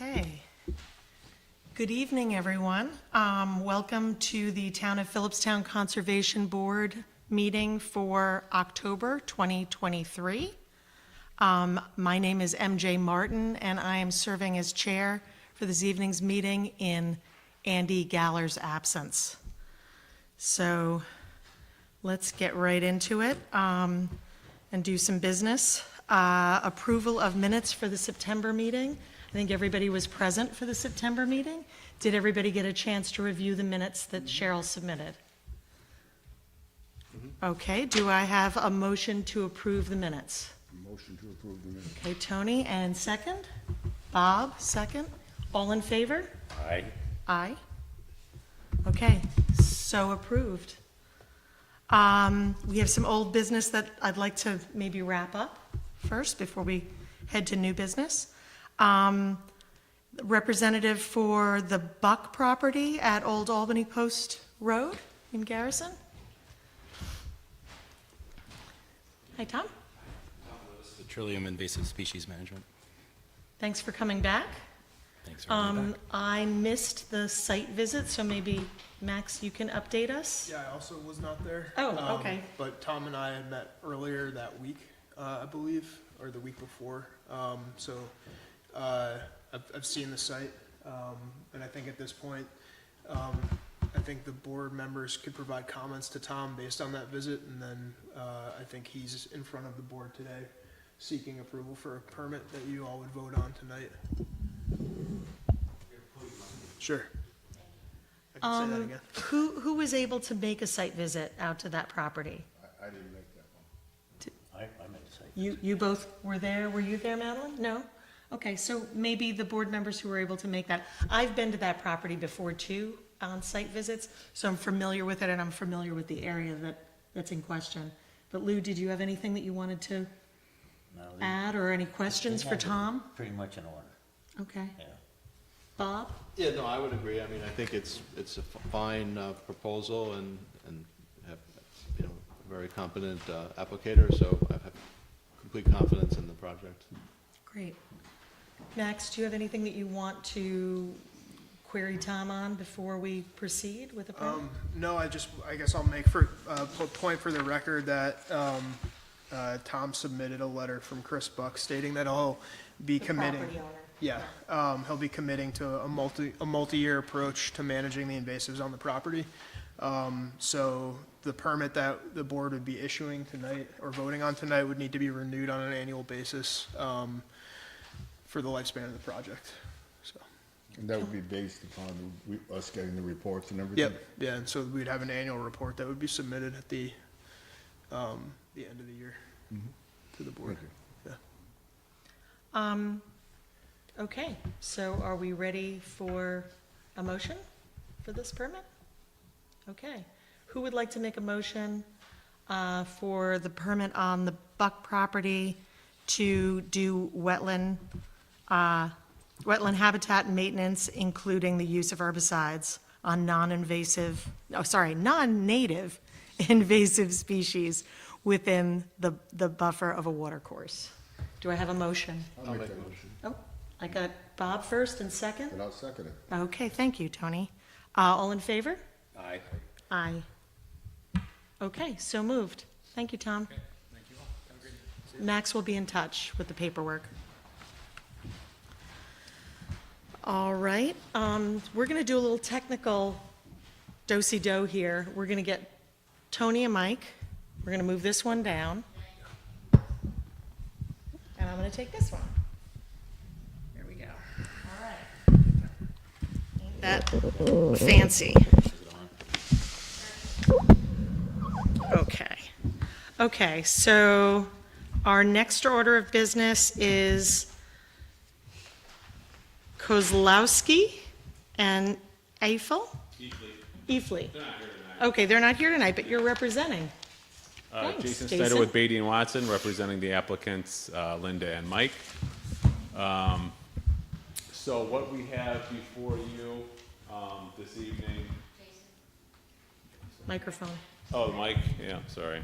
Okay. Good evening, everyone. Welcome to the Town of Philipstown Conservation Board meeting for October 2023. My name is MJ Martin, and I am serving as chair for this evening's meeting in Andy Galler's absence. So let's get right into it and do some business. Approval of minutes for the September meeting. I think everybody was present for the September meeting. Did everybody get a chance to review the minutes that Cheryl submitted? Okay, do I have a motion to approve the minutes? Motion to approve the minutes. Okay, Tony, and second? Bob, second. All in favor? Aye. Aye. Okay, so approved. We have some old business that I'd like to maybe wrap up first before we head to new business. Representative for the Buck property at Old Albany Post Road in Garrison. Hi, Tom. The Trillium Invasive Species Management. Thanks for coming back. Thanks for coming back. I missed the site visit, so maybe, Max, you can update us? Yeah, I also was not there. Oh, okay. But Tom and I had met earlier that week, I believe, or the week before. I've seen the site, and I think at this point, I think the board members could provide comments to Tom based on that visit, and then I think he's in front of the board today seeking approval for a permit that you all would vote on tonight. Sure. I can say that again. Who was able to make a site visit out to that property? I didn't make that one. I made a site. You both were there? Were you there, Madeline? No? Okay, so maybe the board members who were able to make that. I've been to that property before too, on site visits, so I'm familiar with it and I'm familiar with the area that's in question. But Lou, did you have anything that you wanted to add or any questions for Tom? Pretty much in order, Okay. yeah. Bob? Yeah, no, I would agree. I mean, I think it's a fine proposal and have, you know, a very competent applicator, so I have complete confidence in the project. Great. Max, do you have anything that you want to query Tom on before we proceed with the permit? No, I guess I'll make for point for the record that Tom submitted a letter from Chris Buck stating that he'll be committing. Property owner. Yeah, he'll be committing to a multi-year approach to managing the invasives on the property. So the permit that the board would be issuing tonight or voting on tonight would need to be renewed on an annual basis for the lifespan of the project. So. And that would be based upon us getting the reports and everything? Yep, yeah, and so we'd have an annual report that would be submitted at the end of the year to the board. Okay. Yeah. Okay, so are we ready for a motion for this permit? Okay. Who would like to make a motion for the permit on the Buck property to do wetland habitat and maintenance, including the use of herbicides on non-native invasive species within the buffer of a watercourse? Do I have a motion? I'll make that motion. Oh, I got Bob first and second. And I'll second it. Okay, thank you, Tony. All in favor? Aye. Aye. Okay, so moved. Thank you, Tom. Thank you all. Have a great night. Max will be in touch with the paperwork. All right, we're gonna do a little technical do-si-do here. We're gonna get Tony and Mike. We're gonna move this one down. And I'm gonna take this one. There we go. All right. Ain't that fancy? Okay. Okay, so our next order of business is Kozlowski and Effle? Effle. Okay, they're not here tonight, but you're representing. Thanks, Jason Snyder with Beatty and Watson, representing the applicants, Linda and Mike. So what we have before you this evening. Microphone. Oh, Mike, yeah, sorry.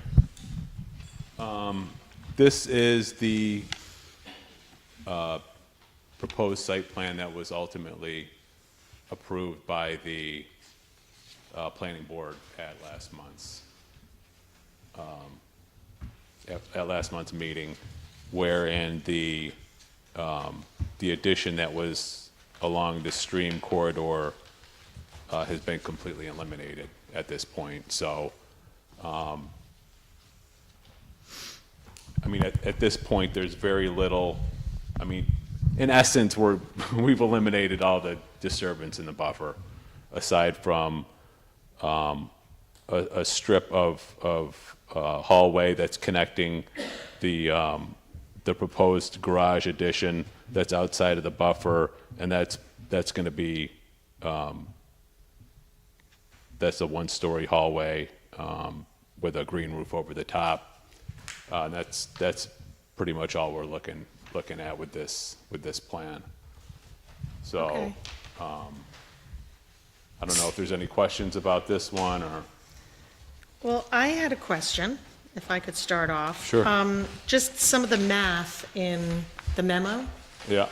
This is the proposed site plan that was ultimately approved by the planning board at last month's meeting, wherein the addition that was along the stream corridor has been completely eliminated at this point. So, I mean, at this point, there's very little, I mean, in essence, we've eliminated all the disturbance in the buffer, aside from a strip of hallway that's connecting the proposed garage addition that's outside of the buffer, and that's going to be, that's a one-story hallway with a green roof over the top. And that's pretty much all we're looking at with this plan. So, Okay. I don't know if there's any questions about this one, or? Well, I had a question, if I could start off. Sure. Just some of the math in the memo. Yeah.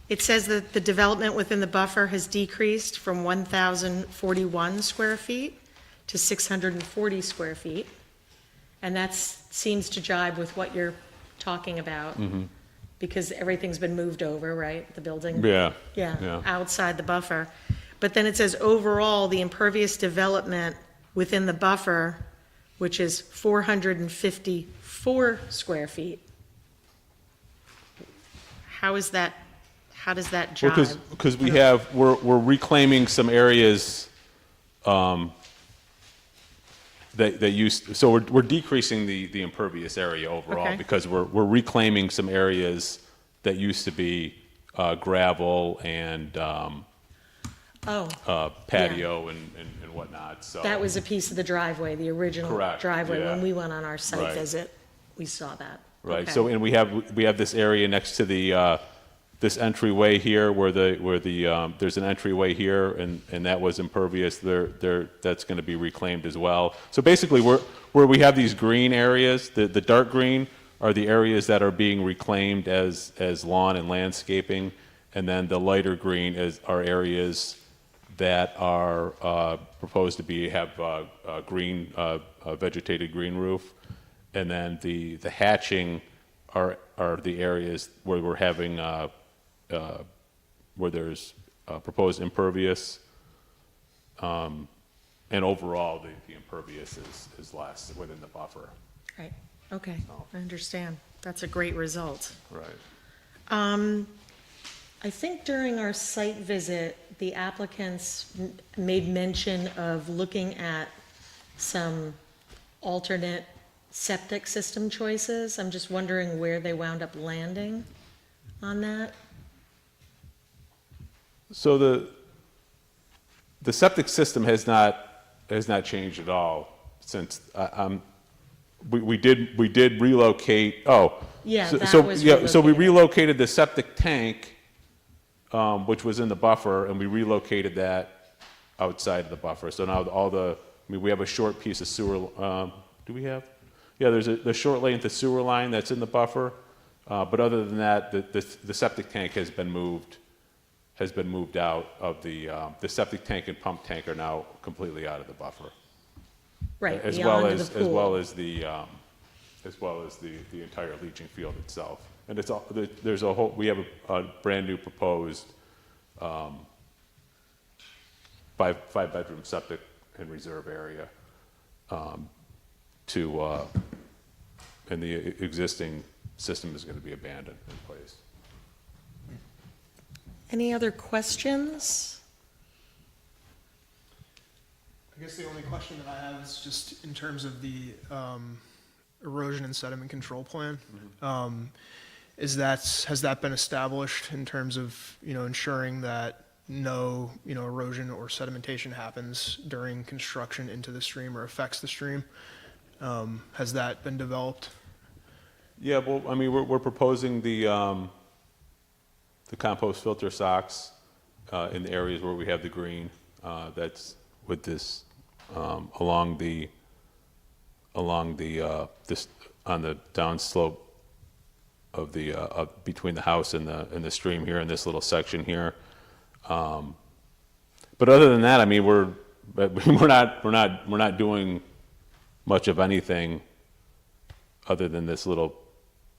It says that the development within the buffer has decreased from 1,041 square feet to 640 square feet. And that seems to jibe with what you're talking about. Because everything's been moved over, right? The building? Yeah. Yeah, outside the buffer. But then it says overall, the impervious development within the buffer, which is 454 square feet. How does that jive? Because we're reclaiming some areas that used, so we're decreasing the impervious area overall, Okay. because we're reclaiming some areas that used to be gravel and patio and whatnot, so. That was a piece of the driveway, the original Correct, driveway. When yeah. we went on our site Right. visit, we saw that. Right, Okay. so, and we have this area next to the, this entryway here, where there's an entryway here, and that was impervious, that's gonna be reclaimed as well. So basically, where we have these green areas, the dark green are the areas that are being reclaimed as lawn and landscaping, and then the lighter green are areas that are proposed to have green, vegetated green roof. And then the hatching are the areas where we're having, where there's proposed impervious. And overall, the impervious is less within the buffer. Right, okay, I understand. That's a great result. Right. I think during our site visit, the applicants made mention of looking at some alternate septic system choices. I'm just wondering where they wound up landing on that. So the septic system has not changed at all since, we did relocate, Yeah, that so was so we relocated. relocated the septic tank, which was in the buffer, and we relocated that outside of the buffer. So now we have a short piece of sewer, do we have? Yeah, there's the short length of sewer line that's in the buffer, but other than that, the septic tank has been moved out of the septic tank and pump tank are now completely out of the buffer. Right, As well beyond as, the as well pool. as the entire leaching field itself. And it's all, there's a whole, we have a brand new proposed, five-bedroom septic and reserve area, and the existing system is gonna be abandoned in place. Any other questions? I guess the only question that I have is just in terms of the erosion and sediment control plan. Has that been established in terms of, ensuring that no, erosion or sedimentation happens during construction into the stream or affects the stream? Has that been developed? Yeah, well, I mean, we're proposing the compost filter socks in the areas where we have the green, that's with this, along the, this, on the downslope between the house and the stream here in this little section here. But other than that, I mean, we're not doing much of anything other than this little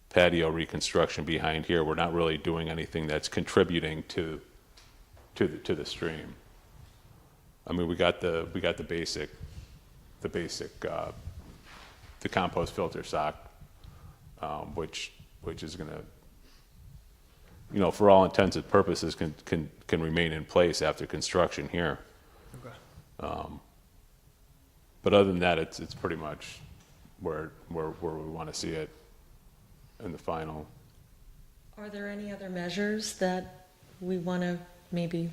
patio reconstruction behind here. We're not really doing anything that's contributing to the stream. I mean, we got the basic the compost filter sock, which is gonna, you know, for all intents and purposes, can remain in place after construction here. Okay. But other than that, it's pretty much where we want to see it in the final. Are there any other measures that we want to maybe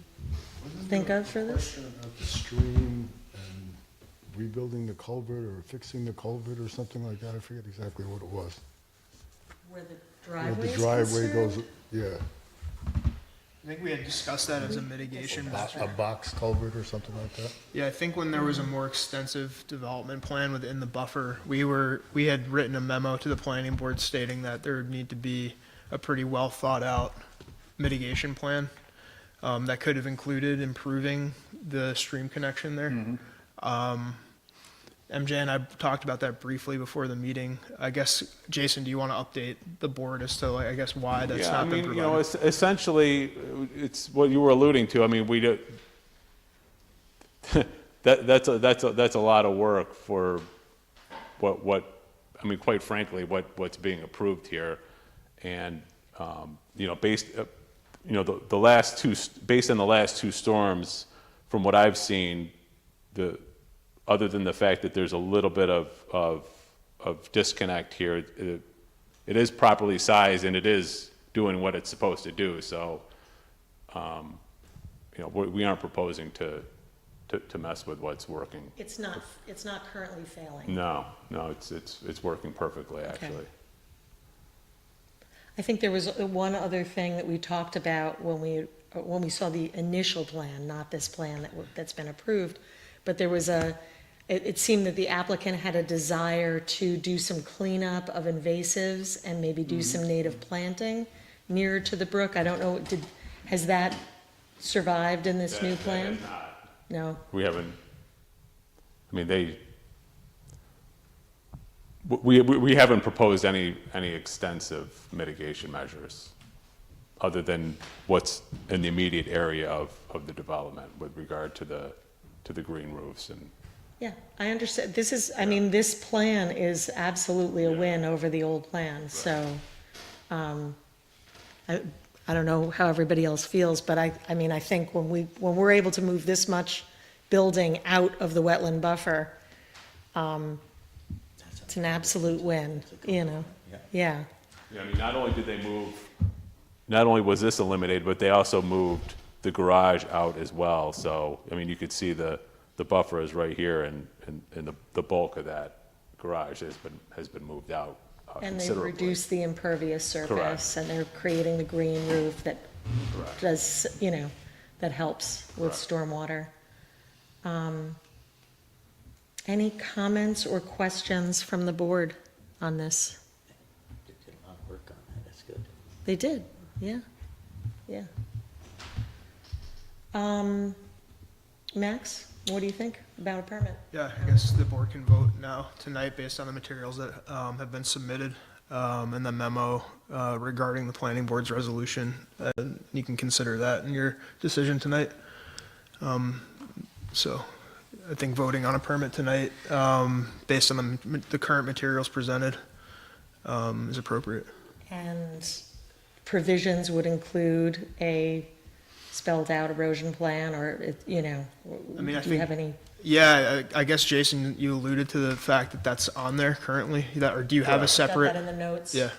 think of for this? Question about the stream and rebuilding the culvert or fixing the culvert or something like that. I forget exactly what it was. Where the Where driveway the is driveway concerned? goes, yeah, I think we had discussed that as a mitigation measure. a box culvert or something like that. Yeah, I think when there was a more extensive development plan within the buffer, we had written a memo to the planning board stating that there would need to be a pretty well thought out mitigation plan that could have included improving the stream connection there. MJ and I talked about that briefly before the meeting. I guess, Jason, do you want to update the board as to, like, I guess, why that's Yeah, not I been mean, you know, provided? essentially, it's what you were alluding to. I mean, we do, that's a lot of work for what I mean, quite frankly, what's being approved here, and you know, based on the last two storms, from what I've seen, other than the fact that there's a little bit of disconnect here, it is properly sized and it is doing what it's supposed to do. So, you know, we aren't proposing to mess with what's working. It's not currently failing. No, it's working perfectly, actually. I think there was one other thing that we talked about when we saw the initial plan, not this plan that's been approved, but there was it seemed that the applicant had a desire to do some cleanup of invasives and maybe do some native planting nearer to the brook. I don't know, has that survived in this new plan? No? We haven't, I mean, we haven't proposed any extensive mitigation measures other than what's in the immediate area of the development with regard to the green roofs and. Yeah, I understand. This is, I mean, this plan is absolutely a win over the old plan, so, I don't know how everybody else feels, but I mean, I think when we're able to move this much building out of the wetland buffer, it's an absolute win, you know? Yeah. Yeah, I mean, not only was this eliminated, but they also moved the garage out as well. So, I mean, you could see the buffer is right here, and the bulk of that garage has been moved out And they've considerably. reduced the impervious surface, Correct. and they're creating the green roof that Correct. does, you know, that helps with stormwater. Any comments or questions from the board on this? They did a lot of work on that, that's good. They did, yeah, yeah. Max, what do you think about a permit? Yeah, I guess the board can vote now, tonight, based on the materials that have been submitted, and the memo regarding the planning board's resolution. You can consider that in your decision tonight. So I think voting on a permit tonight, based on the current materials presented, is appropriate. And provisions would include a spelled-out erosion plan, or, you know, I mean, I do you think- have any? Yeah, I guess, Jason, you alluded to the fact that that's on there currently, or do you have a Got separate? that in the notes? Yeah.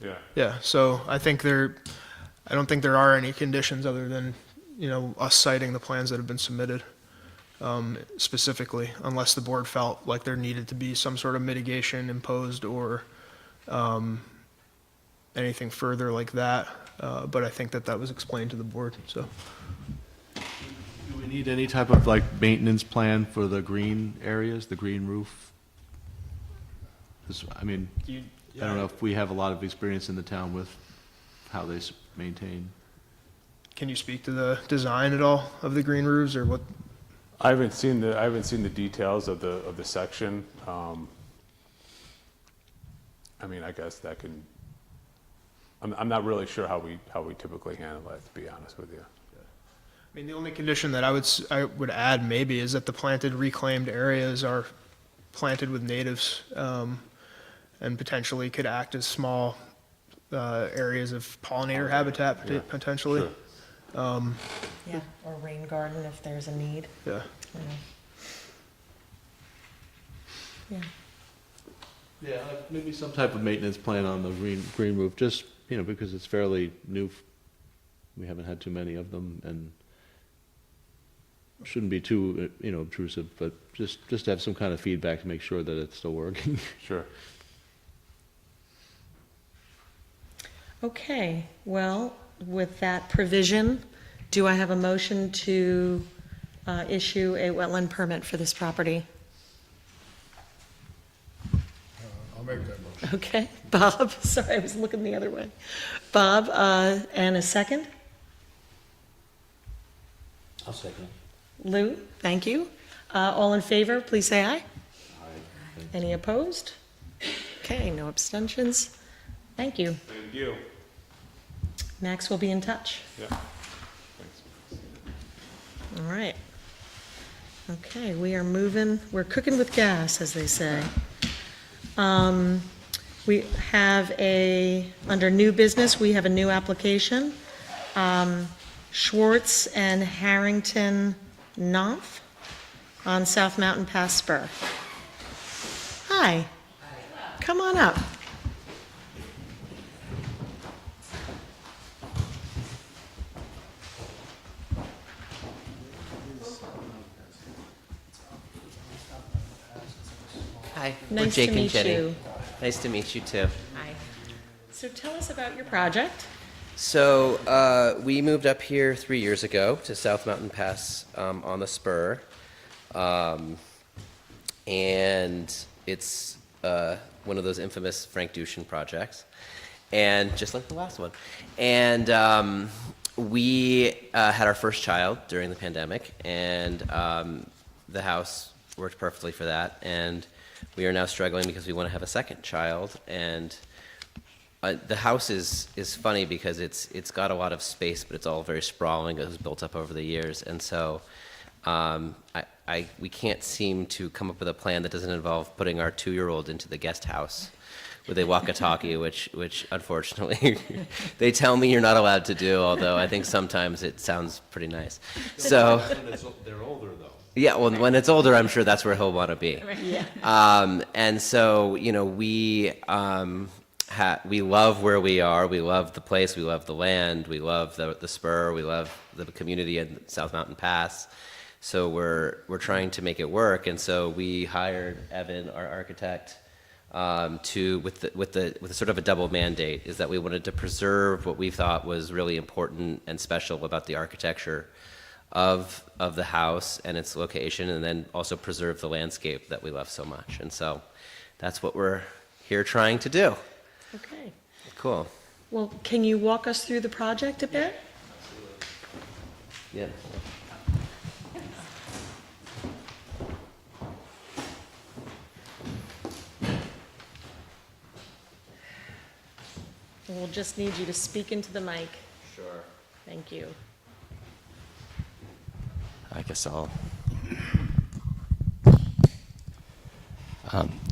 Yeah. Yeah, so I don't think there are any conditions other than, you know, us citing the plans that have been submitted, specifically, unless the board felt like there needed to be some sort of mitigation imposed or, anything further like that. But I think that was explained to the board, so. Do we need any type of like maintenance plan for the green areas, the green roof? 'Cause, I mean, I don't know if we have a lot of experience in the town with how they maintain. Can you speak to the design at all of the green roofs, or what? I haven't seen the details of the section. I mean, I guess that can, I'm not really sure how we typically handle it, to be honest with you. I mean, the only condition that I would add maybe is that the planted reclaimed areas are planted with natives, and potentially could act as small areas of pollinator habitat potentially. Sure. Yeah, or rain garden if there's a need. Yeah. Yeah. Yeah, maybe some type of maintenance plan on the green roof, just, because it's fairly new. We haven't had too many of them, and shouldn't be too, obtrusive, but just to have some kind of feedback to make sure that it's still working. Sure. Okay, well, with that provision, do I have a motion to issue a wetland permit for this property? I'll make that motion. Okay, Bob, sorry, I was looking the other way. Bob, and a second? I'll second it. Lou, thank you. All in favor, please say aye. Any opposed? Okay, no abstentions. Thank you. Thank you. Max will be in touch. Yeah. Thanks. All right. Okay, we are moving, we're cooking with gas, as they say. We have under new business, we have a new application. Schwartz and Harrington-Knopf on South Mountain Pass Spur. Hi. Come on up. Hi, we're Nice Jake to and meet Jenny. you. Nice to meet you too. Hi. So tell us about your project. So we moved up here 3 years ago to South Mountain Pass on the Spur, and it's one of those infamous Frank Dushin projects, and just like the last one. And we had our first child during the pandemic, and the house worked perfectly for that. And we are now struggling because we want to have a second child, and the house is funny because it's got a lot of space, but it's all very sprawling. It was built up over the years, and so we can't seem to come up with a plan that doesn't involve putting our 2-year-old into the guest house with a walkie-talkie, which unfortunately they tell me you're not allowed to do. Although I think sometimes it sounds pretty nice. So They're older, though. yeah, well, when it's older, I'm sure that's where he'll want to be. Yeah. And so, we love where we are. We love the place. We love the land. We love the Spur. We love the community in South Mountain Pass. So we're trying to make it work. And so we hired Evan, our architect, with sort of a double mandate, is that we wanted to preserve what we thought was really important and special about the architecture of the house and its location, and then also preserve the landscape that we love so much. And so that's what we're here trying to do. Okay. Cool. Well, can you walk us through the project a bit? Yeah. We'll just need you to speak into the mic. Sure. Thank you. I guess I'll.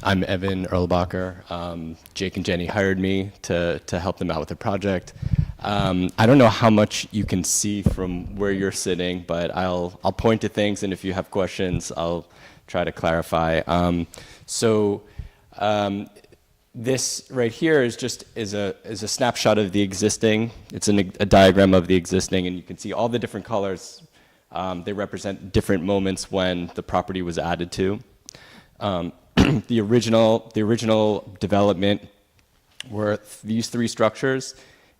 I'm Evan Erlbacher. Jake and Jenny hired me to help them out with the project. I don't know how much you can see from where you're sitting, but I'll point to things, and if you have questions, I'll try to clarify. This right here is just a snapshot of the existing. It's a diagram of the existing, and you can see all the different colors. They represent different moments when the property was added to. The original development were these 3 structures: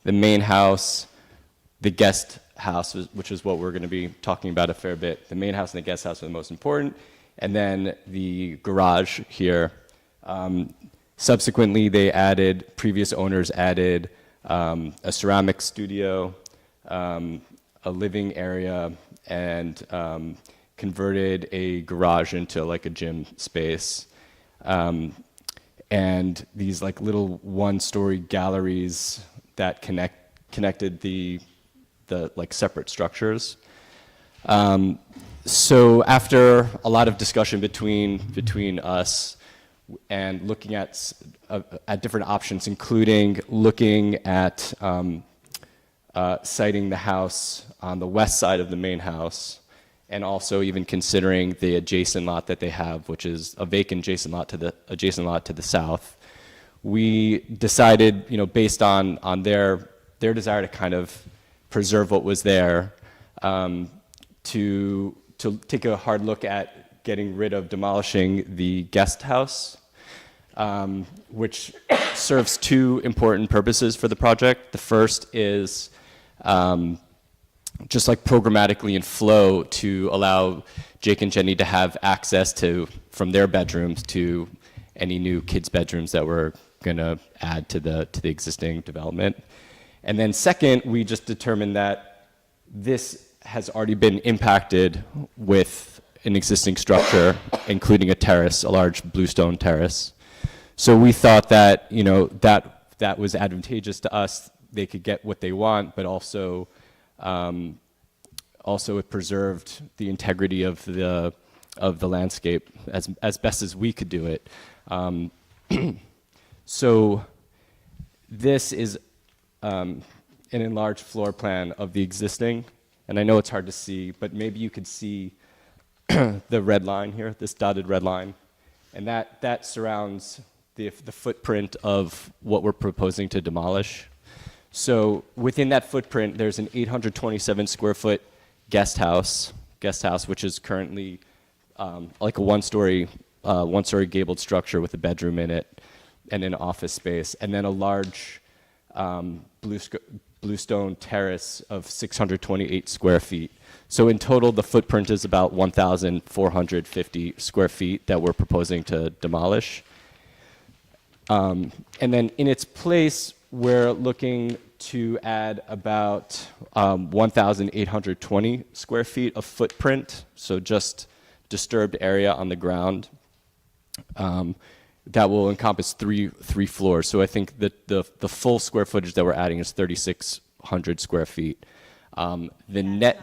the main house, the guest house, which is what we're going to be talking about a fair bit. The main house and the guest house are the most important, and then the garage here. Subsequently, previous owners added a ceramic studio, a living area, and converted a garage into like a gym space. And these like little one-story galleries that connected the like separate structures. So after a lot of discussion between us and looking at different options, including looking at siting the house on the west side of the main house, and also even considering the adjacent lot that they have, which is a vacant adjacent lot to the south, we decided, based on their desire to kind of preserve what was there, to take a hard look at getting rid of demolishing the guest house, which serves two important purposes for the project. The first is just like programmatically in flow to allow Jake and Jenny to have access from their bedrooms to any new kids' bedrooms that we're gonna add to the existing development. And then second, we just determined that this has already been impacted with an existing structure, including a terrace, a large bluestone terrace. So we thought that, that was advantageous to us. They could get what they want, but also it preserved the integrity of the landscape as best as we could do it. So this is an enlarged floor plan of the existing, and I know it's hard to see, but maybe you could see the red line here, this dotted red line, and that surrounds the footprint of what we're proposing to demolish. So within that footprint, there's an 827 square foot guest house, which is currently like a one-story gabled structure with a bedroom in it and an office space, and then a large bluestone terrace of 628 square feet. So in total, the footprint is about 1,450 square feet that we're proposing to demolish. And then in its place, we're looking to add about 1,820 square feet of footprint, so just disturbed area on the ground. That will encompass three floors. So I think that the full square footage that we're adding is 3,600 square feet. The net,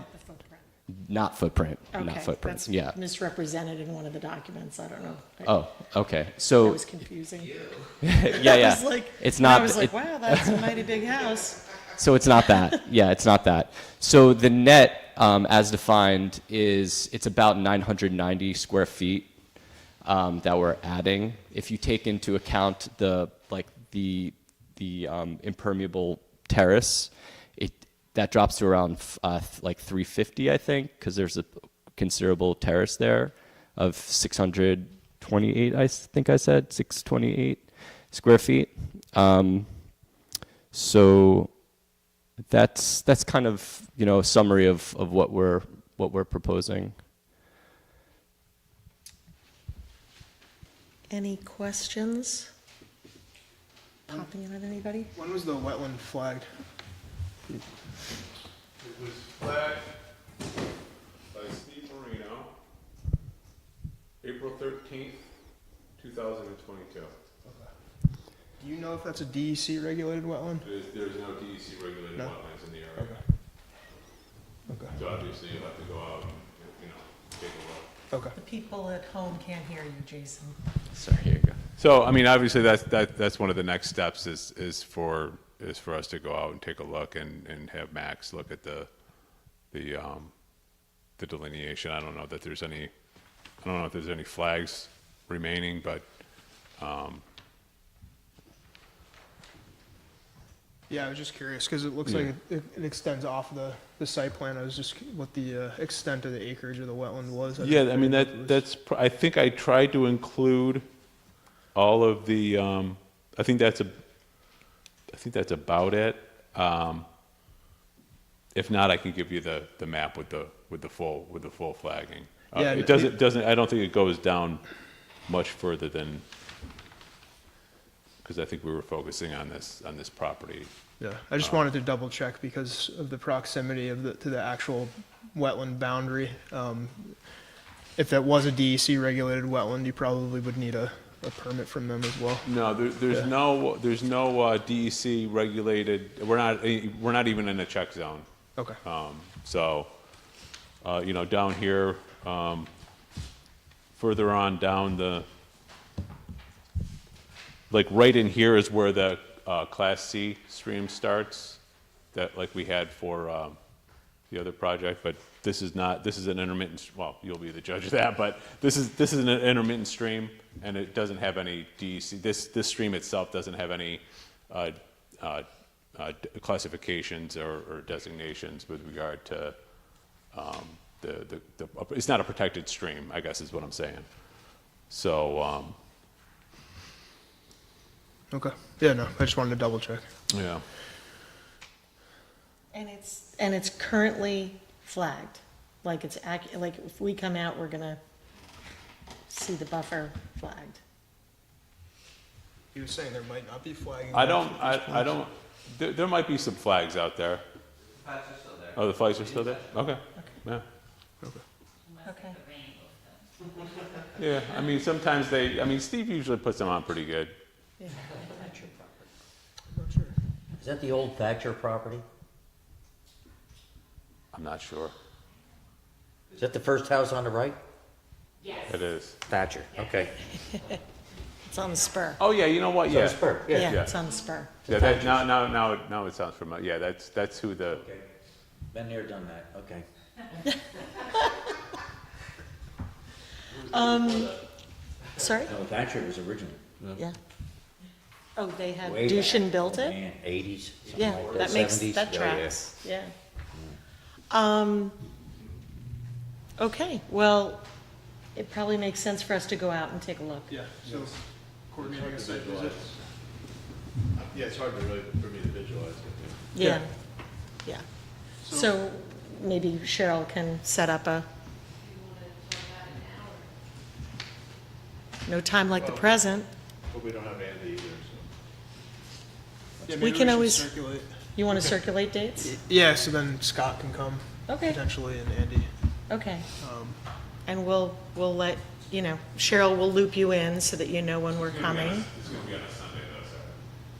not footprint, not footprint. That's Yeah. misrepresented in one of the documents. I don't know. Oh, okay. That So was confusing. yeah. I was like, It's not. I was like, wow, that's a mighty big house. So it's not that. Yeah, it's not that. So the net, as defined, it's about 990 square feet that we're adding. If you take into account the impermeable terrace, that drops to around like 350, I think, because there's a considerable terrace there of 628. I think I said 628 square feet. So that's kind of a summary of what we're proposing. Any questions popping in at anybody? When was the wetland flagged? It was flagged by Steve Marino, April 13th, 2022. Do you know if that's a DEC regulated wetland? There's no DEC regulated No? wetlands in the area. Okay. So obviously you'll have to go out and, take a look. Okay. The people at home can't hear you, Jason. So here you go. So, I mean, obviously that's one of the next steps is for us to go out and take a look and have Max look at the delineation. I don't know if there's any flags remaining, but, Yeah, I was just curious, because it looks like it extends off the site plan. I was just, what the extent of the acreage of the wetland was. yeah, I mean, I think I tried to include all of the, I think that's about it. If not, I can give you the map with the full flagging. Yeah, It doesn't, I don't think it goes down much further than, I think we were focusing on this property. Yeah, I just wanted to double check because of the proximity of to the actual wetland boundary. If that was a DEC regulated wetland, you probably would need a permit from them as well. No, there's Yeah. no DEC regulated, we're not even in a check zone. Okay. So, down here, further on down like right in here is where the Class C stream starts, that like we had for the other project, but this is an intermittent, well, you'll be the judge of that, but this is an intermittent stream, and it doesn't have any DEC, this stream itself doesn't have any classifications or designations with regard to it's not a protected stream, I guess is what I'm saying. So, Okay. Yeah, no, I just wanted to double check. yeah. And it's currently flagged, like like if we come out, we're gonna see the buffer flagged. He was saying there might not be flagging. I don't, there might be some flags out there. Flags are still there. Oh, the flags are still there? Okay, yeah. Okay. Yeah, I mean, sometimes Steve usually puts them on pretty good. Yeah. Is that the old Thatcher property? I'm not sure. Is that the first house on the right? It is. Thatcher, okay. It's on the spur. Oh, yeah, you know what, yeah. Spur, Yeah, Yeah. it's on the spur. Yeah, that, now it sounds familiar. Yeah, that's who the, Okay. Been there, done that, okay. Sorry? No, Thatcher was original. Yeah. Oh, they had, Way back. Dushin built it? Man, 80s, something Yeah, like that makes, 70s. that Yeah, tracks, yeah. Okay, well, it probably makes sense for us to go out and take a look. Yeah, so coordinating a site visit. Yeah, it's hard to really, for me to visualize it. Yeah, yeah. So maybe Cheryl can set up no time like the present. But we don't have Andy either, so. Yeah, We maybe can should always- circulate. You want to circulate dates? Yeah, so then Scott can come Okay, potentially and Andy. okay. Um, And we'll let, Cheryl will loop you in so that you know when we're coming. it's gonna be on a Sunday though, so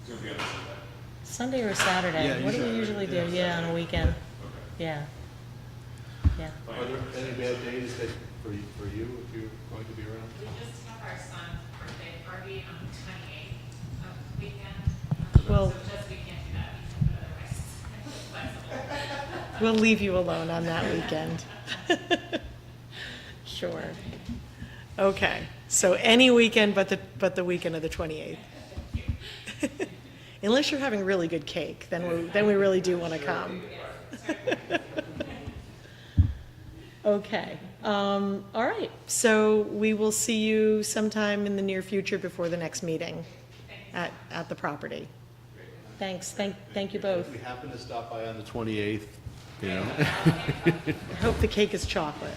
it's gonna be on a Sunday. Sunday or Saturday? Yeah, What do we usually do? Yeah, on a weekend. Yeah. Yeah. Are there any bad days that, for you, if you're going to be around? We just have our son's birthday party on the 28th of the weekend. Well, So just we can't do that weekend, but otherwise it's flexible. we'll leave you alone on that weekend. Sure. Okay, so any weekend but the weekend of the 28th. Unless you're having really good cake, then we really do want to come. Okay, all right, so we will see you sometime in the near future before the next meeting at the property. Thanks, thank you both. If we happen to stop by on the 28th, you know. I hope the cake is chocolate.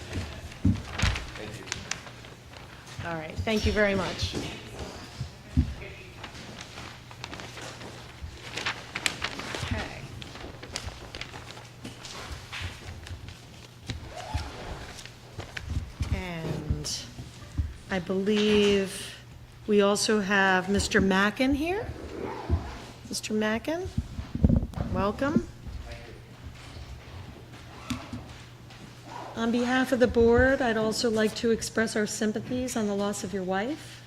All right, thank you very much. Okay. And I believe we also have Mr. Mackin here. Mr. Mackin, welcome. On behalf of the board, I'd also like to express our sympathies on the loss of your wife.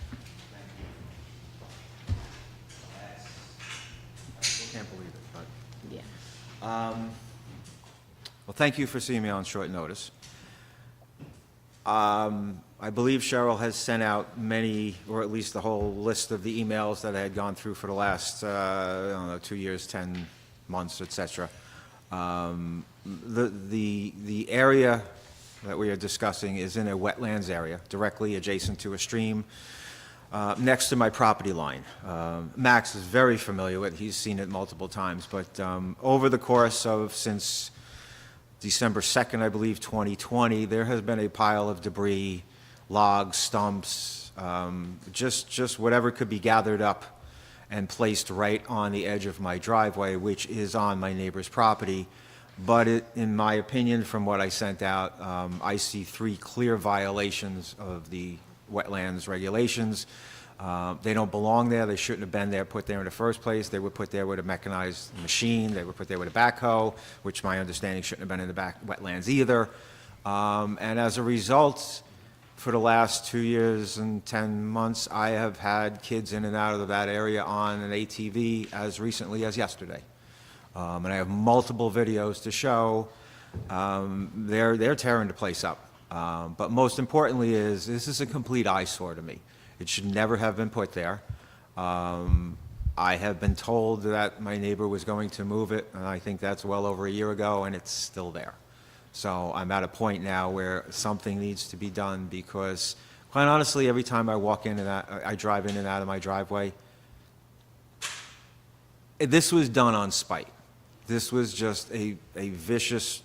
Can't believe it, but, Yeah. well, thank you for seeing me on short notice. I believe Cheryl has sent out many, or at least the whole list of the emails that I had gone through for the last, 2 years, 10 months, et cetera. The area that we are discussing is in a wetlands area, directly adjacent to a stream, next to my property line. Max is very familiar with it. He's seen it multiple times, but over the course of, since December 2nd, I believe, 2020, there has been a pile of debris, logs, stumps, just whatever could be gathered up and placed right on the edge of my driveway, which is on my neighbor's property. But in my opinion, from what I sent out, I see 3 clear violations of the wetlands regulations. They don't belong there. They shouldn't have been there, put there in the first place. They were put there with a mechanized machine. They were put there with a backhoe, which my understanding shouldn't have been in the back wetlands either. And as a result, for the last 2 years and 10 months, I have had kids in and out of that area on an ATV as recently as yesterday. And I have multiple videos to show. They're tearing the place up. But most importantly is, this is a complete eyesore to me. It should never have been put there. I have been told that my neighbor was going to move it, and I think that's well over a year ago, and it's still there. So I'm at a point now where something needs to be done, because quite honestly, every time I walk in and out, I drive in and out of my driveway, this was done on spite. This was just a vicious,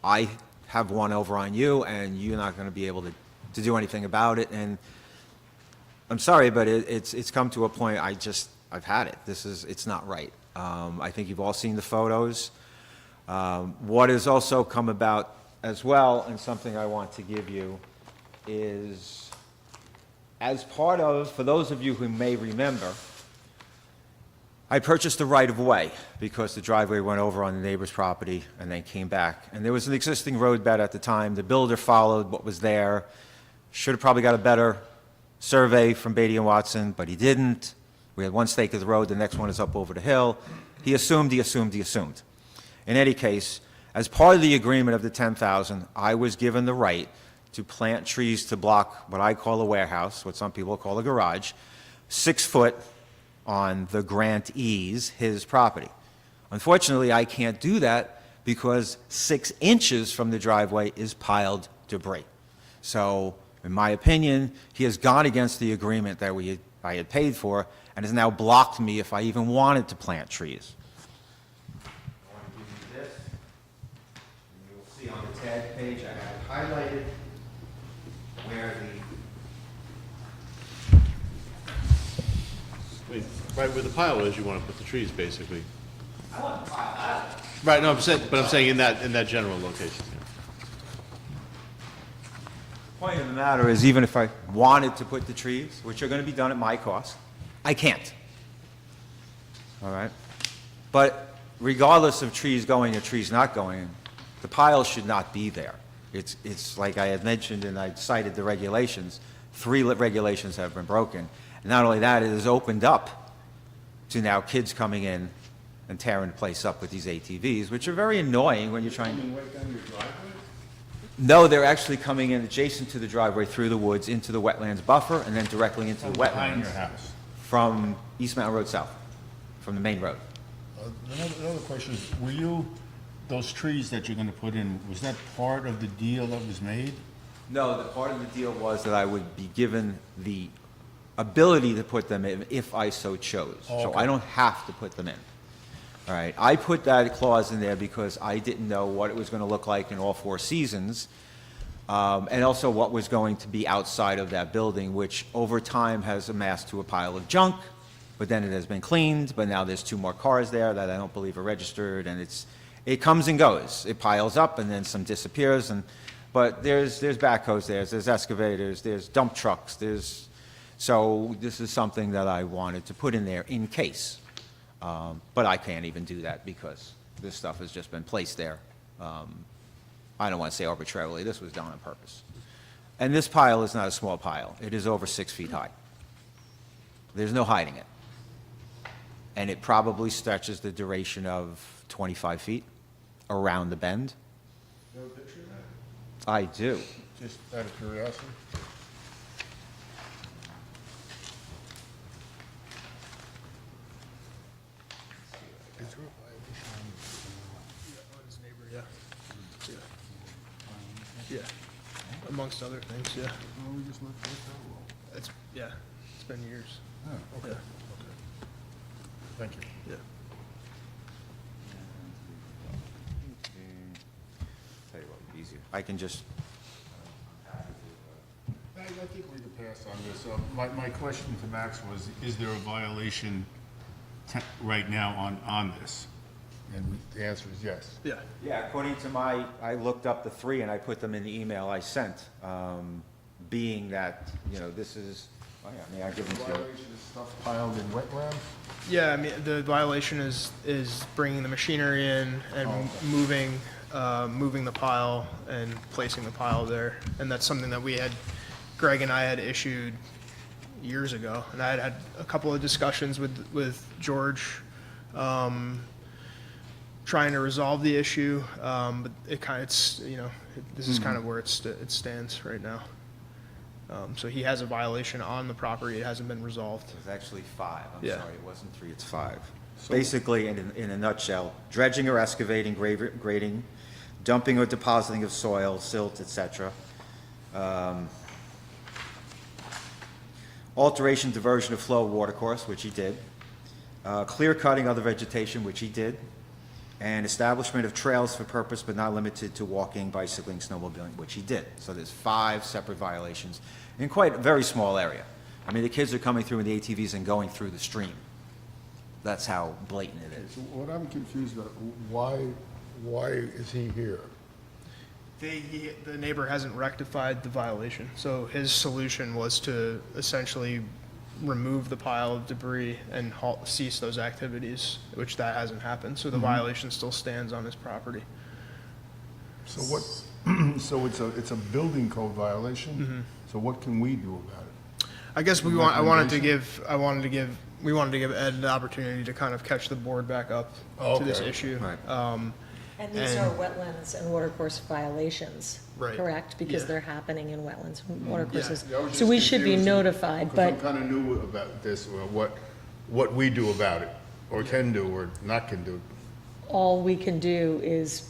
I have one over on you, and you're not going to be able to do anything about it. And I'm sorry, but it's come to a point, I've had it. It's not right. I think you've all seen the photos. What has also come about as well, and something I want to give you, is as part of, for those of you who may remember, I purchased a right-of-way because the driveway went over on the neighbor's property and then came back. And there was an existing roadbed at the time. The builder followed what was there. Should have probably got a better survey from Beatty and Watson, but he didn't. We had one stake of the road, the next one is up over the hill. He assumed. In any case, as part of the agreement of the $10,000, I was given the right to plant trees to block what I call a warehouse, what some people call a garage, 6 foot on the grantee's, his property. Unfortunately, I can't do that because 6 inches from the driveway is piled debris. So, in my opinion, he has gone against the agreement that I had paid for, and has now blocked me if I even wanted to plant trees. I want to give you this, and you'll see on the tag page I have highlighted where Right where the pile is, you want to put the trees, basically. I want to pile out. Right, no, I'm saying in that general location. Yeah. Point of the matter is, even if I wanted to put the trees, which are going to be done at my cost, I can't. All right? But regardless of trees going or trees not going, the pile should not be there. It's like I had mentioned, and I cited the regulations. 3 regulations have been broken. And not only that, it has opened up to now kids coming in and tearing the place up with these ATVs, which are very annoying when you're trying to... No, they're actually coming in adjacent to the driveway through the woods into the wetlands buffer and then directly into the wetlands. Behind your house. From East Mountain Road South, from the main road. Another question is, those trees that you're going to put in, was that part of the deal that was made? No, the part of the deal was that I would be given the ability to put them in if I so chose. Oh, So okay. I don't have to put them in. All right, I put that clause in there because I didn't know what it was going to look like in all 4 seasons, and also what was going to be outside of that building, which over time has amassed to a pile of junk, but then it has been cleaned, but now there's 2 more cars there that I don't believe are registered, and it comes and goes. It piles up, and then some disappears, but there's backhoes there's excavators, there's dump trucks, so this is something that I wanted to put in there in case. But I can't even do that because this stuff has just been placed there. I don't want to say arbitrarily, this was done on purpose. And this pile is not a small pile. It is over 6 feet high. There's no hiding it. And it probably stretches the duration of 25 feet around the bend. You have a picture of that? I do. Just out of curiosity? Is there a violation On his neighbor, yeah. Amongst other things, yeah. on, we just looked at that? It's been years. Oh, okay, Yeah. okay. Thank you. Yeah. Tell you what, easier. I can just... I think we could pass on this. My question to Max was, is there a violation right now on this? And the answer is yes. Yeah. Yeah, according to I looked up the three and I put them in the email I sent, being that, this is, oh yeah, may I give them to you? Violation is stuff piled in wetlands? Yeah, I mean, the violation is bringing the machinery in and moving the pile and placing the pile there. And that's something that Greg and I had issued years ago. And I had a couple of discussions with George, trying to resolve the issue. But this is kind of where it stands right now. So he has a violation on the property. It hasn't been resolved. It was actually 5. I'm Yeah. sorry, it wasn't 3, it's 5. Basically, in a nutshell, dredging or excavating, grading, dumping or depositing of soil, silt, etc. Alteration, diversion of flow, watercourse, which he did. Clear cutting other vegetation, which he did. And establishment of trails for purpose but not limited to walking, bicycling, snowmobiling, which he did. So there's 5 separate violations in quite a very small area. I mean, the kids are coming through in the ATVs and going through the stream. That's how blatant it is. So what I'm confused about, why is he here? The neighbor hasn't rectified the violation. So his solution was to essentially remove the pile of debris and cease those activities, which that hasn't happened. So the violation still stands on his property. So what, so it's a building code violation? So what can we do about it? I guess we wanted to give Ed the opportunity to kind of catch the board back up to this Okay. issue. Right. And these are wetlands and watercourse violations, Right. correct? Because Yeah. they're happening in wetlands and watercourses. Yeah, I was So just we should be confused notified, Because but I'm kind of new about this, what we do about it, or can do, or not can do. all we can do is,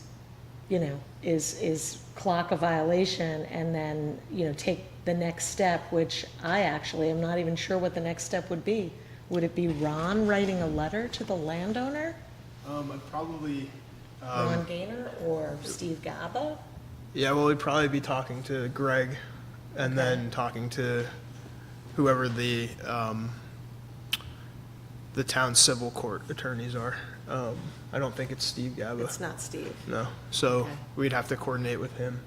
is clock a violation and then, take the next step, which I actually am not even sure what the next step would be. Would it be Ron writing a letter to the landowner? I'd probably, Ron Gaynor or Steve Gaba? yeah, well, we'd probably be talking to Greg and then talking to whoever the town civil court attorneys are. I don't think it's Steve Gaba. It's not Steve. No. So Okay. we'd have to coordinate with him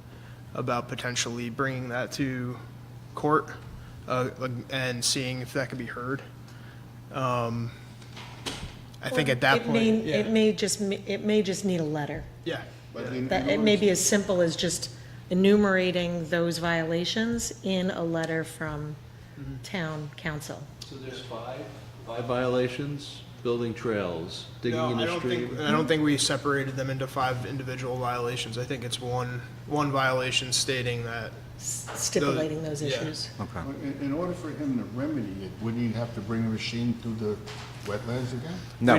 about potentially bringing that to court and seeing if that could be heard. I think at that point, It may just need a letter. yeah. That, it may be as simple as just enumerating those violations in a letter from town council. So there's 5 violations, building trails, digging No, in I a don't stream. think, I don't think we separated them into 5 individual violations. I think it's one violation stating that, Stipulating those Yeah. issues. Okay. In order for him to remedy it, wouldn't he have to bring a machine through the wetlands again? No.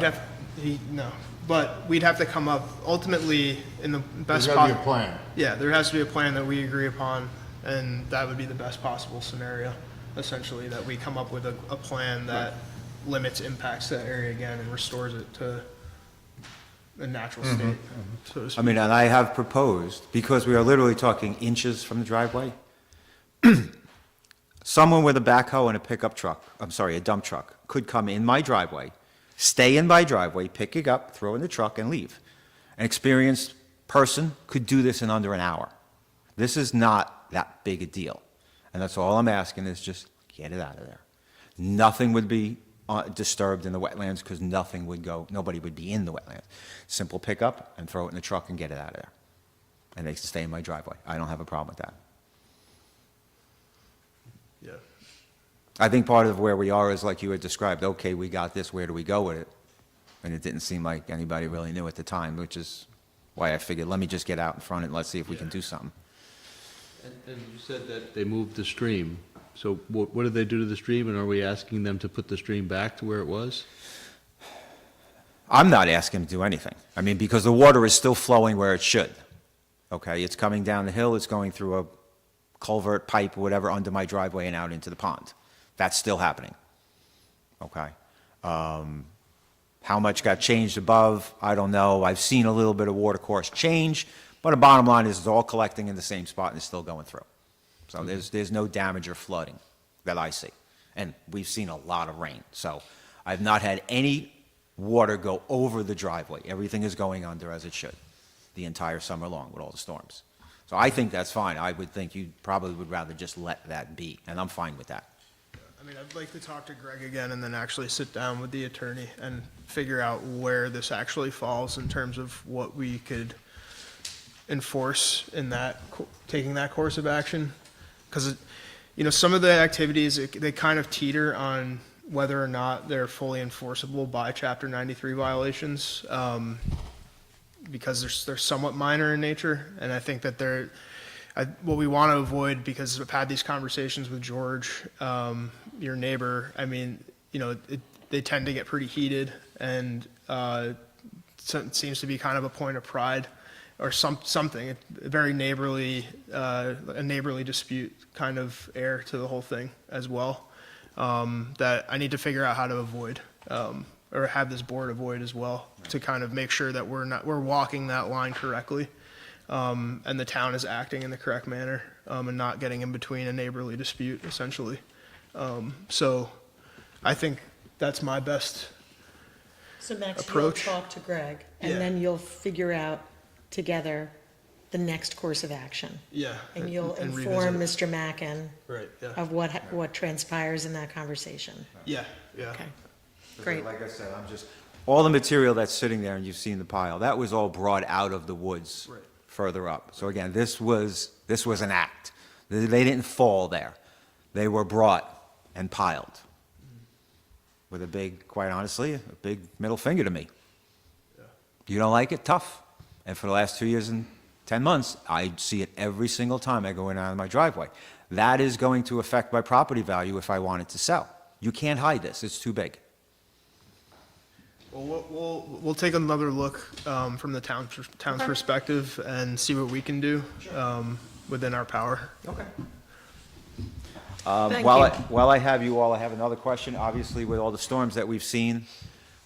no, but we'd have to come up, ultimately, in the There's best. gotta be a plan. Yeah, there has to be a plan that we agree upon, and that would be the best possible scenario, essentially, that we come up with a plan that limits impacts to that area again and restores it to a natural state, so to I speak. mean, and I have proposed, because we are literally talking inches from the driveway, someone with a backhoe and a pickup truck, a dump truck, could come in my driveway, stay in my driveway, pick it up, throw it in the truck, and leave. An experienced person could do this in under an hour. This is not that big a deal. And that's all I'm asking is just get it out of there. Nothing would be disturbed in the wetlands because nobody would be in the wetlands. Simple pickup and throw it in the truck and get it out of there. And they can stay in my driveway. I don't have a problem with that. Yeah. I think part of where we are is like you had described, okay, we got this, where do we go with it? And it didn't seem like anybody really knew at the time, which is why I figured, let me just get out in front and let's see if we can do something. And you said that they moved the stream. So what did they do to the stream, and are we asking them to put the stream back to where it was? I'm not asking him to do anything. I mean, because the water is still flowing where it should. Okay, it's coming down the hill, it's going through a culvert, pipe, whatever, under my driveway and out into the pond. That's still happening. Okay. How much got changed above, I don't know. I've seen a little bit of watercourse change, but the bottom line is it's all collecting in the same spot and it's still going through. So there's no damage or flooding that I see. And we've seen a lot of rain, so I've not had any water go over the driveway. Everything is going under as it should, the entire summer long with all the storms. So I think that's fine. I would think you probably would rather just let that be, and I'm fine with that. I mean, I'd like to talk to Greg again and then actually sit down with the attorney and figure out where this actually falls in terms of what we could enforce in that, taking that course of action. Because, you know, some of the activities, they kind of teeter on whether or not they're fully enforceable by Chapter 93 violations, because they're somewhat minor in nature. And I think that what we want to avoid, because I've had these conversations with George, your neighbor, I mean, you know, they tend to get pretty heated, and so it seems to be kind of a point of pride or something, a very neighborly, a neighborly dispute kind of air to the whole thing as well, that I need to figure out how to avoid, or have this board avoid as well, to kind of make sure that we're walking that line correctly. And the town is acting in the correct manner, and not getting in between a neighborly dispute, essentially. So I think that's my best So Max, approach. you'll talk to Greg, Yeah. and then you'll figure out together the next course of action. Yeah. And you'll and inform revisit Mr. Mackin Right, yeah. of what transpires in that conversation. Yeah, yeah. Okay, great. Like I said, all the material that's sitting there, and you've seen the pile, that was all brought out of the woods Right. further up. So again, this was an act. They didn't fall there. They were brought and piled with a big, quite honestly, a big middle finger to me. You don't like it? Tough. And for the last 2 years and 10 months, I see it every single time I go in and out of my driveway. That is going to affect my property value if I want it to sell. You can't hide this. It's too big. Well, we'll take another look, from the town's perspective and see what we can do, within our power. Okay. Thank While you. while I have you all, I have another question. Obviously, with all the storms that we've seen,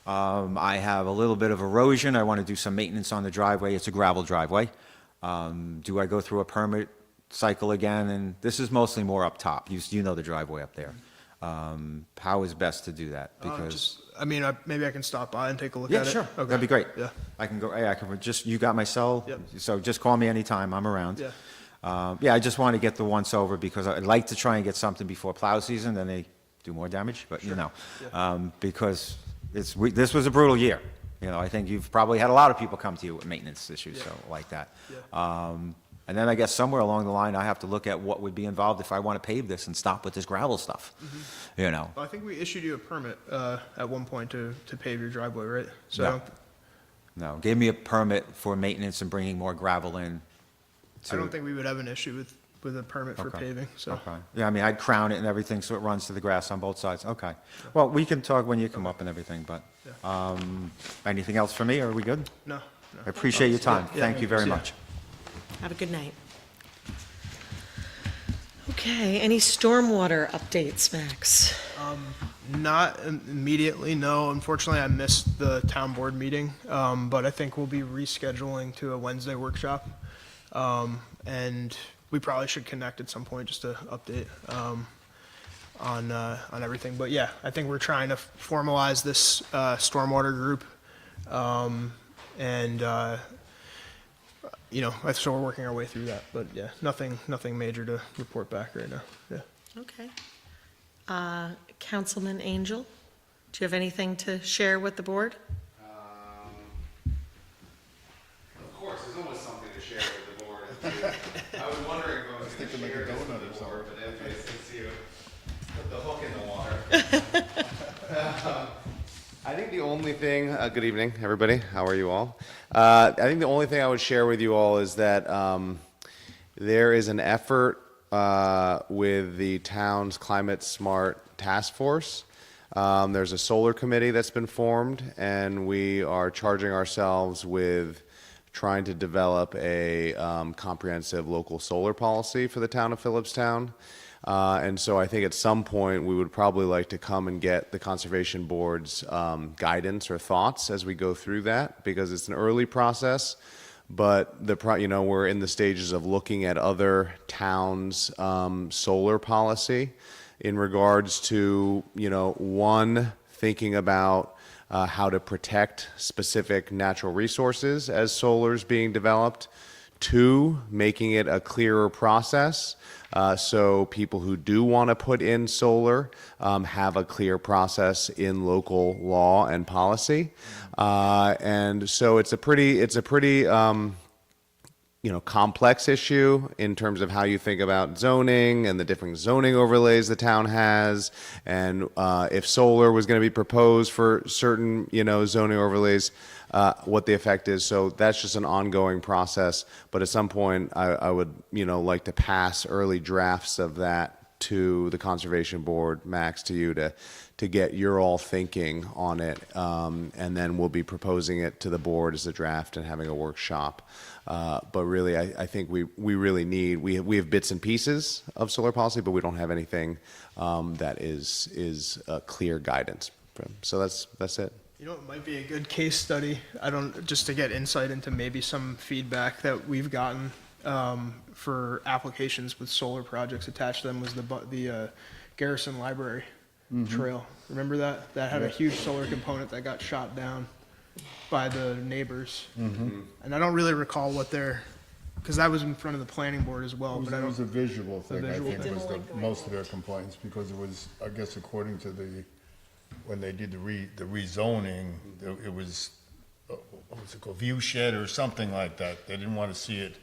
I have a little bit of erosion. I want to do some maintenance on the driveway. It's a gravel driveway. Do I go through a permit cycle again? And this is mostly more up top. You know the driveway up there. How is best to do that? Because Maybe I can stop by and take a look yeah, at it. sure. Okay. That'd be great. Yeah. I can go, I can just, you got my cell? Yep. So just call me anytime, I'm around. Yeah. Yeah, I just want to get the once over because I'd like to try and get something before plow season, then they do more damage, but you know. Because this was a brutal year. You know, I think you've probably had a lot of people come to you with maintenance issues, so like that. Yeah. And then I guess somewhere along the line, I have to look at what would be involved if I want to pave this and stop with this gravel stuff, you know. Well, I think we issued you a permit, at one point to pave your driveway, right? So No. No, gave me a permit for maintenance and bringing more gravel in. I don't think we would have an issue with a permit for Okay. paving, so. Okay. Yeah, I mean, I'd crown it and everything so it runs to the grass on both sides. Okay. Well, we can talk when you come up and everything, but, anything else for me? Are we good? No. I appreciate your time. Yeah, Thank you very yeah. much. Have a good night. Okay, any stormwater updates, Max? Not immediately, no. Unfortunately, I missed the town board meeting, but I think we'll be rescheduling to a Wednesday workshop. And we probably should connect at some point just to update, on everything. But yeah, I think we're trying to formalize this, stormwater group. You know, so we're working our way through that, but yeah, nothing major to report back right now, yeah. Okay. Councilman Angel, do you have anything to share with the board? Of course, there's always something to share with the board. I was wondering if I was going to share this with the board, but anyway, since you put the hook in the water. I think the only thing, good evening, everybody. How are you all? I think the only thing I would share with you all is that there is an effort with the town's climate smart task force. There's a solar committee that's been formed, and we are charging ourselves with trying to develop a comprehensive local solar policy for the town of Philipstown. And so I think at some point we would probably like to come and get the Conservation Board's guidance or thoughts as we go through that, because it's an early process, but we're in the stages of looking at other towns' solar policy in regards to, one, thinking about how to protect specific natural resources as solar's being developed. Two, making it a clearer process so people who do want to put in solar have a clear process in local law and policy. And so it's a pretty complex issue in terms of how you think about zoning and the different zoning overlays the town has, and if solar was going to be proposed for certain, zoning overlays, what the effect is. So that's just an ongoing process. But at some point, I would, like to pass early drafts of that to the Conservation Board, Max, to you to get your all thinking on it. And then we'll be proposing it to the board as a draft and having a workshop. But really, I think we really need, we have bits and pieces of solar policy, but we don't have anything that is clear guidance. So that's it. It might be a good case study. Just to get insight into maybe some feedback that we've gotten for applications with solar projects attached to them was the Garrison Library Trail. Remember that? That had a huge solar component that got shot down by the neighbors. And I don't really recall what because that was in front of the planning board as well. It was a visual thing, I visual think, thing. was most of their complaints, because it was, I guess, according to when they did the rezoning, it was, what was it called, view shed or something like that. They didn't want to see it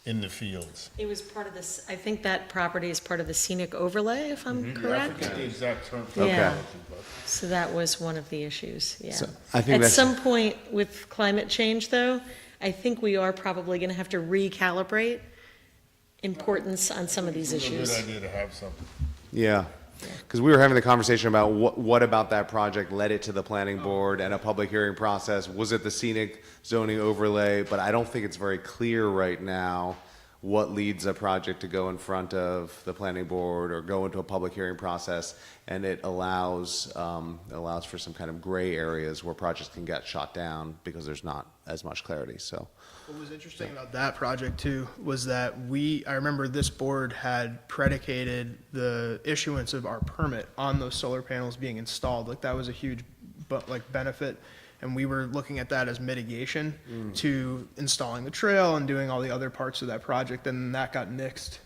in the fields. It was part of this, I think that property is part of the scenic overlay, if I'm I correct. forget the exact term. Yeah. Okay. So that was one of the issues, yeah. So I think At that's- some point with climate change, though, I think we are probably going to have to recalibrate importance on some of these It's a issues. good idea to have something. Yeah, because we were having the conversation about what about that project led it to the planning board and a public hearing process. Was it the scenic zoning overlay? But I don't think it's very clear right now what leads a project to go in front of the planning board or go into a public hearing process, and it allows for some kind of gray areas where projects can get shot down because there's not as much clarity. So. What was interesting about that project too was that I remember this board had predicated the issuance of our permit on those solar panels being installed. Like that was a huge benefit. And we were looking at that as mitigation to installing the trail and doing all the other parts of that project. And that got nixed.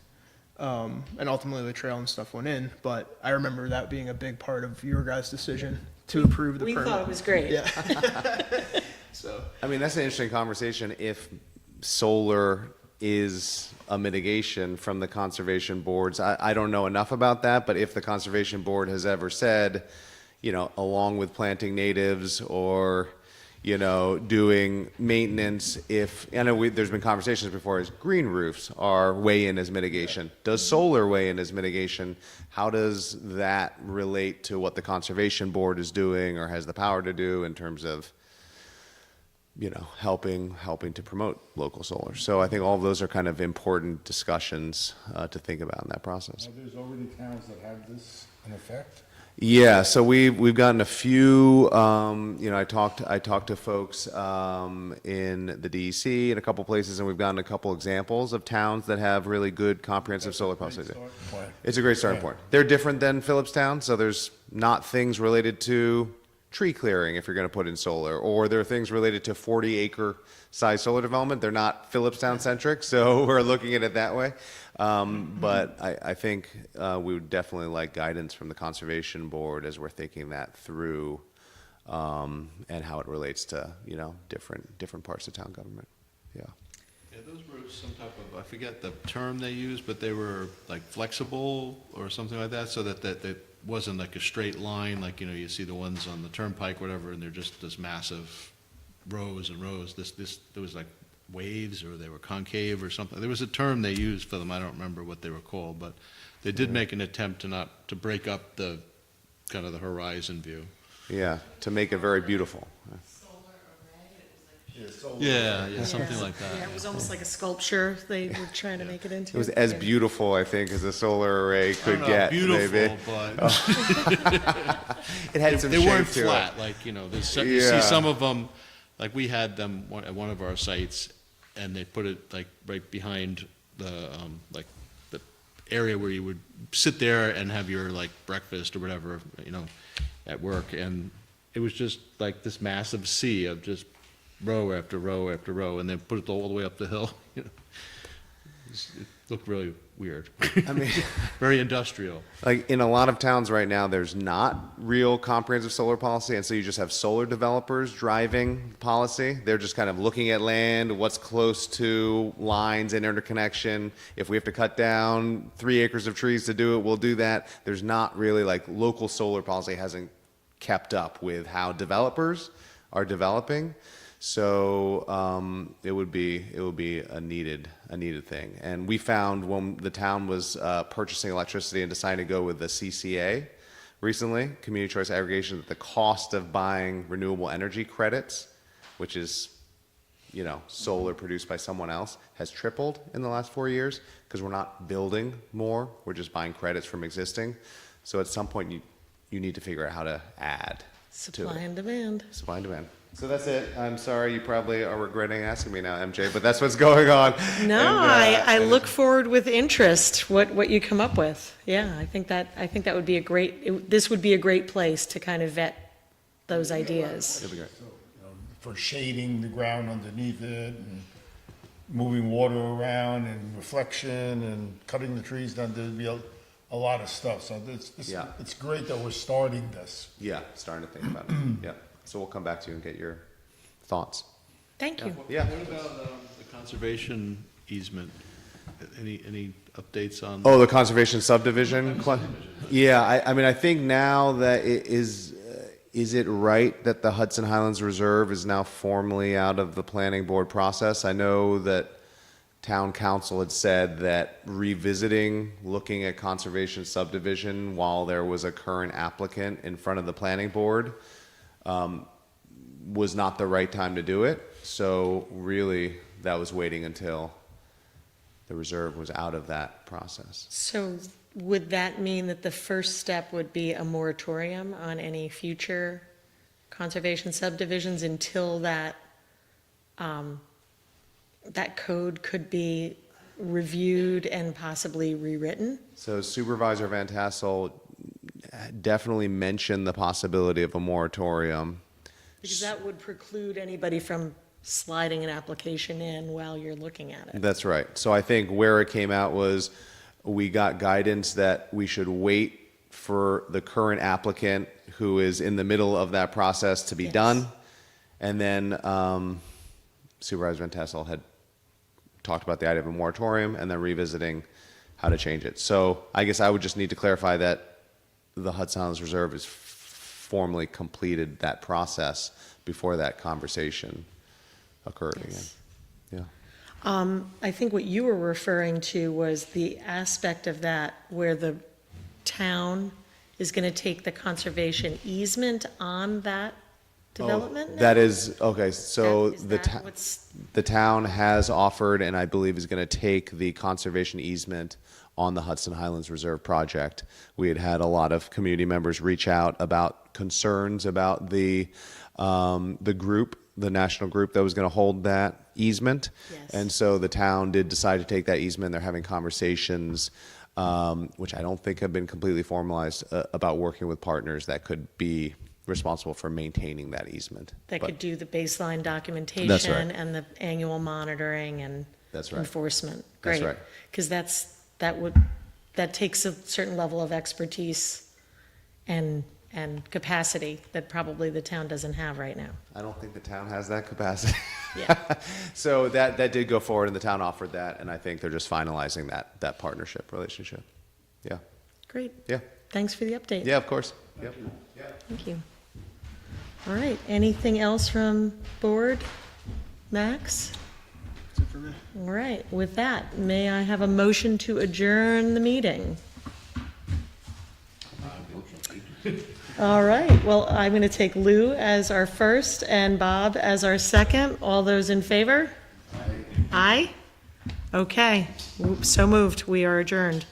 And ultimately the trail and stuff went in. But I remember that being a big part of your guys' decision to approve the We permit. thought it was great. Yeah. So. I mean, that's an interesting conversation. If solar is a mitigation from the conservation boards, I don't know enough about that, but if the conservation board has ever said, along with planting natives or, doing maintenance, I know there's been conversations before, is green roofs weigh in as mitigation. Does solar weigh in as mitigation? How does that relate to what the conservation board is doing or has the power to do in terms of, helping to promote local solar? So I think all of those are kind of important discussions to think about in that process. There's already towns that have this in effect? Yeah, so we've gotten a few. I talked to folks in the DEC in a couple places, and we've gotten a couple examples of towns that have really good comprehensive solar policies. It's a great starting point. They're different than Philipstown, so there's not things related to tree clearing if you're going to put in solar, or there are things related to 40-acre size solar development. They're not Philipstown centric, so we're looking at it that way. But I think we would definitely like guidance from the Conservation Board as we're thinking that through, and how it relates to different parts of town government. Yeah. Yeah, those were some type of, I forget the term they used, but they were like flexible or something like that, so that wasn't like a straight line, like, you see the ones on the turnpike, whatever, and they're just this massive rows and rows. There was like waves, or they were concave or something. There was a term they used for them. I don't remember what they were called, but they did make an attempt to break up the kind of the horizon view. Yeah, to make it very beautiful. Yeah, something like that. Yeah, it was almost like a sculpture they were trying to make it into. It was as beautiful, I think, as a solar array could I don't know, get. beautiful, maybe. but It had some they weren't shape to it. flat. Like, you see some of them, like we had them at one of our sites, and they put it like right behind the, like, the area where you would sit there and have your like breakfast or whatever, you know, at work, and it was just like this massive sea of just row after row after row, and then put it all the way up the hill, you know. It looked really weird. I mean, Very industrial. like in a lot of towns right now, there's not real comprehensive solar policy, and so you just have solar developers driving policy. They're just kind of looking at land, what's close to lines and interconnection. If we have to cut down 3 acres of trees to do it, we'll do that. There's not really like local solar policy hasn't kept up with how developers are developing. So it would be a needed thing. And we found when the town was purchasing electricity and deciding to go with the CCA recently, community choice aggregation, that the cost of buying renewable energy credits, which is, you know, solar produced by someone else, has tripled in the last 4 years because we're not building more, we're just buying credits from existing. So at some point you need to figure out how to add to Supply it. and demand. Supply and demand. So that's it. I'm sorry, you probably are regretting asking me now, MJ, but that's what's going on. No, I look forward with interest what you come up with. Yeah, I think that would be this would be a great place to kind of vet those ideas. It'll be great. For shading the ground underneath it, and moving water around, and reflection, and cutting the trees down, there'd be a lot of stuff. So Yeah. it's great that we're starting this. Yeah, starting to think about it. Yeah. So we'll come back to you and get your thoughts. Thank you. Yeah. What about the conservation easement? Any updates on? Oh, the conservation subdivision? Yeah, I mean, I think now that it is it right that the Hudson Highlands Reserve is now formally out of the planning board process? I know that town council had said that revisiting, looking at conservation subdivision while there was a current applicant in front of the planning board was not the right time to do it. So really, that was waiting until the reserve was out of that process. So would that mean that the first step would be a moratorium on any future conservation subdivisions until that that code could be reviewed and possibly rewritten? So Supervisor Van Tassel definitely mentioned the possibility of a moratorium. Because that would preclude anybody from sliding an application in while you're looking at it. That's right. So I think where it came out was we got guidance that we should wait for the current applicant who is in the middle of that process to be Yes. done. And then Supervisor Van Tassel had talked about the idea of a moratorium and then revisiting how to change it. So I guess I would just need to clarify that the Hudson Highlands Reserve has formally completed that process before that conversation occurred again. Yeah. I think what you were referring to was the aspect of that where the town is going to take the conservation easement on that development? now? That is, okay, so Is the that what's- the town has offered, and I believe is going to take the conservation easement on the Hudson Highlands Reserve project. We had a lot of community members reach out about concerns about the group, the national group that was going to hold that easement. Yes. And so the town did decide to take that easement. They're having conversations, which I don't think have been completely formalized, about working with partners that could be responsible for maintaining that easement. That But- could do the baseline documentation That's right. and the annual monitoring and That's right. enforcement. That's Great. right. Because that takes a certain level of expertise and capacity that probably the town doesn't have right now. I don't think the town has that capacity. Yeah. So that did go forward, and the town offered that, and I think they're just finalizing that partnership relationship. Yeah. Great. Yeah. Thanks for the update. Yeah, of course. Yep. Thank you. All right, anything else from board? Max? That's it for me. All right, with that, may I have a motion to adjourn the meeting? All right, well, I'm going to take Lou as our first and Bob as our second. All those in favor? Aye. Aye? Okay, so moved. We are adjourned.